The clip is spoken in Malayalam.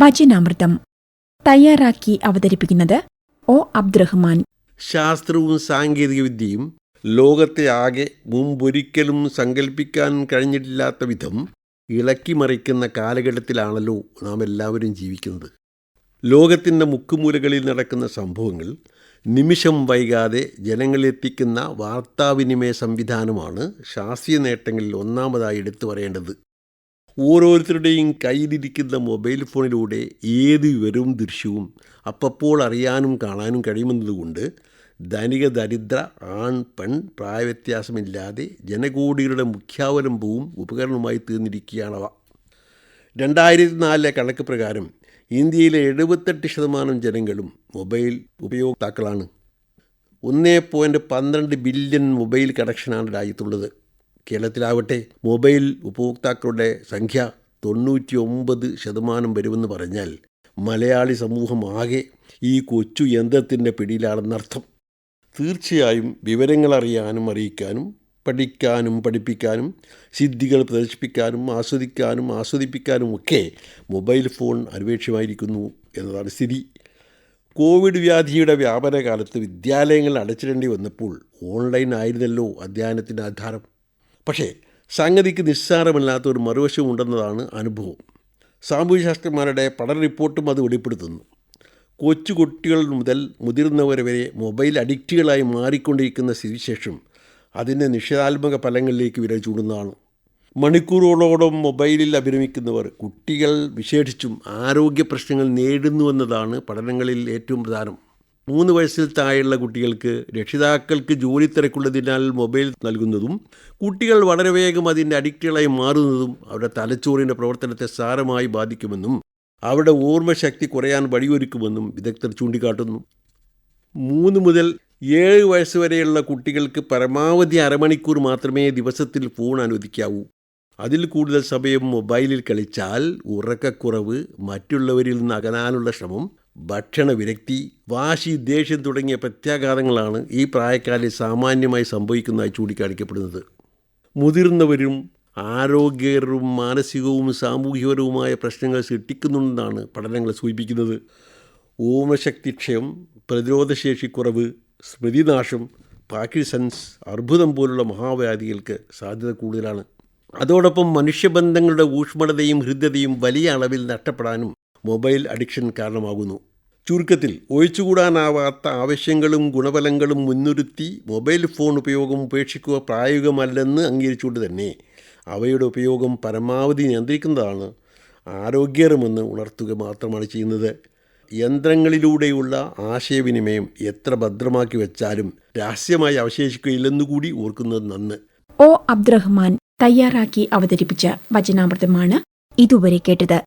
വചനാമൃതം തയ്യാറാക്കി അവതരിപ്പിക്കുന്നത് ഒ. അബ്ദുറഹ്മാൻ. ശാസ്ത്രവും സാങ്കേതികവിദ്യയും ലോകത്തെ ആകെ മുമ്പൊരിക്കലും സങ്കല്പിക്കാൻ കഴിഞ്ഞിട്ടില്ലാത്ത വിധം ഇളക്കിമറിക്കുന്ന കാലഘട്ടത്തിലാണല്ലോ നാം എല്ലാവരും ജീവിക്കുന്നത്. ലോകത്തിൻ്റെ മുക്കുമൂലകളിൽ നടക്കുന്ന സംഭവങ്ങൾ നിമിഷം വൈകാതെ ജനങ്ങളിലെത്തിക്കുന്ന വാർത്താവിനിമയ സംവിധാനമാണ് ശാസ്ത്രീയ നേട്ടങ്ങളിൽ ഒന്നാമതായി എടുത്തു പറയേണ്ടത്. ഓരോരുത്തരുടെയും കയ്യിലിരിക്കുന്ന മൊബൈൽ ഫോണിലൂടെ ഏത് വിവരവും ദൃശ്യവും അപ്പോൾ അറിയാനും കാണാനും കഴിയുമെന്നതുകൊണ്ട് ധനിക ദരിദ്ര ആൺ പെൺ പ്രായവ്യത്യാസമില്ലാതെ ജനകോടികളുടെ മുഖ്യാവലംബവും ഉപകരണവുമായി തീർന്നിരിക്കുകയാണവ. 2004 കണക്ക് പ്രകാരം ഇന്ത്യയിലെ 78% ജനങ്ങളും മൊബൈൽ ഉപയോക്താക്കളാണ്. 1.12 ബില്യൺ മൊബൈൽ കണക്ഷനാണ് രാജ്യത്തുള്ളത്. കേരളത്തിലാവട്ടെ മൊബൈൽ ഉപഭോക്താക്കളുടെ സംഖ്യ 99% വരുമെന്ന് പറഞ്ഞാൽ മലയാളി സമൂഹം ആകെ ഈ കൊച്ചു യന്ത്രത്തിൻ്റെ പിടിയിലാണെന്നർത്ഥം. തീർച്ചയായും വിവരങ്ങൾ അറിയാനും അറിയിക്കാനും പഠിക്കാനും പഠിപ്പിക്കാനും സിദ്ധികൾ പ്രദർശിപ്പിക്കാനും ആസ്വദിപ്പിക്കാനും ഒക്കെ മൊബൈൽ ഫോൺ അനിവാര്യമായിരിക്കുന്നു എന്നതാണ് സ്ഥിതി. കോവിഡ് വ്യാധിയുടെ വ്യാപന കാലത്ത് വിദ്യാലയങ്ങൾ അടച്ചിടേണ്ടി വന്നപ്പോൾ ഓൺലൈൻ ആയിരുന്നല്ലോ അധ്യയനത്തിൻ്റെ ആധാരം. പക്ഷേ സംഗതിക്ക് നിസ്സാരമല്ലാത്ത ഒരു മറുവശം ഉണ്ടെന്നതാണ് അനുഭവം. സാമൂഹ്യശാസ്ത്രജ്ഞന്മാരുടെ പഠന റിപ്പോർട്ടും അത് വെളിപ്പെടുത്തുന്നു. കൊച്ചുകുട്ടികൾ മുതൽ മുതിർന്നവർ വരെ മൊബൈൽ അഡിക്റ്റുകളായി മാറിക്കൊണ്ടിരിക്കുന്ന സ്ഥിതിവിശേഷം അതിൻ്റെ നിഷേധാത്മക ഫലങ്ങളിലേക്ക് വിരൽ ചൂടുന്നതാണ്. മണിക്കൂറുകളോളം മൊബൈലിൽ അഭിരമിക്കുന്നവർ കുട്ടികൾ വിശേഷിച്ചും ആരോഗ്യ പ്രശ്നങ്ങൾ നേരിടുന്നുവെന്നതാണ് പഠനങ്ങളിൽ ഏറ്റവും പ്രധാനം. 3 വയസ്സിൽ താഴെയുള്ള കുട്ടികൾക്ക് രക്ഷിതാക്കൾക്ക് ജോലി തിരക്കുള്ളതിനാൽ മൊബൈൽ നൽകുന്നതും കുട്ടികൾ വളരെ വേഗം അതിൻ്റെ അഡിക്റ്റുകളായി മാറുന്നതും അവരുടെ തലച്ചോറിൻ്റെ പ്രവർത്തനത്തെ സാരമായി ബാധിക്കുമെന്നും അവരുടെ ഓർമ്മശക്തി കുറയാൻ വഴിയൊരുക്കുമെന്നും വിദഗ്ധർ ചൂണ്ടിക്കാട്ടുന്നു. 3 മുതൽ 7 വയസ്സ് വരെയുള്ള കുട്ടികൾക്ക് പരമാവധി അരമണിക്കൂർ മാത്രമേ ദിവസത്തിൽ ഫോൺ അനുവദിക്കാവൂ. അതിൽ കൂടുതൽ സമയം മൊബൈലിൽ കളിച്ചാൽ ഉറക്കക്കുറവ്, മറ്റുള്ളവരിൽ നിന്ന് അകലാനുള്ള ശ്രമം, ഭക്ഷണ വിരക്തി, വാശി, ദേഷ്യം തുടങ്ങിയ പ്രത്യാഘാതങ്ങളാണ് ഈ പ്രായക്കാരിൽ സാമാന്യമായി സംഭവിക്കുന്നതായി ചൂണ്ടിക്കാണിക്കപ്പെടുന്നത്. മുതിർന്നവരും ആരോഗ്യകരവും മാനസികവും സാമൂഹികപരവുമായ പ്രശ്നങ്ങൾ സൃഷ്ടിക്കുന്നുണ്ടെന്നാണ് പഠനങ്ങൾ സൂചിപ്പിക്കുന്നത്. ഓർമ്മശക്തിക്ഷയം, പ്രതിരോധശേഷിക്കുറവ്, സ്മൃതിനാശം, പാർക്കിൻസൺസ്, അർബുദം പോലുള്ള മഹാവ്യാധികൾക്ക് സാധ്യത കൂടുതലാണ്. അതോടൊപ്പം മനുഷ്യബന്ധങ്ങളുടെ ഊഷ്മളതയും ഹൃദ്യതയും വലിയ അളവിൽ നഷ്ടപ്പെടാനും മൊബൈൽ അഡിക്ഷൻ കാരണമാകുന്നു. ചുരുക്കത്തിൽ ഒഴിച്ചുകൂടാനാവാത്ത ആവശ്യങ്ങളും ഗുണഫലങ്ങളും മുൻനിർത്തി മൊബൈൽ ഫോൺ ഉപയോഗം ഉപേക്ഷിക്കുക പ്രായോഗികമല്ലെന്ന് അംഗീകരിച്ചുകൊണ്ട് തന്നെ അവയുടെ ഉപയോഗം പരമാവധി നിയന്ത്രിക്കുന്നതാണ് ആരോഗ്യകരമെന്ന് ഉണർത്തുക മാത്രമാണ് ചെയ്യുന്നത്. യന്ത്രങ്ങളിലൂടെയുള്ള ആശയവിനിമയം എത്ര ഭദ്രമാക്കി വെച്ചാലും രഹസ്യമായി അവശേഷിക്കുകയില്ലെന്നുകൂടി ഓർക്കുന്നത് നന്ന്. ഒ. അബ്ദുറഹ്മാൻ തയ്യാറാക്കി അവതരിപ്പിച്ച വചനാമൃതമാണ് ഇതുവരെ കേട്ടത്.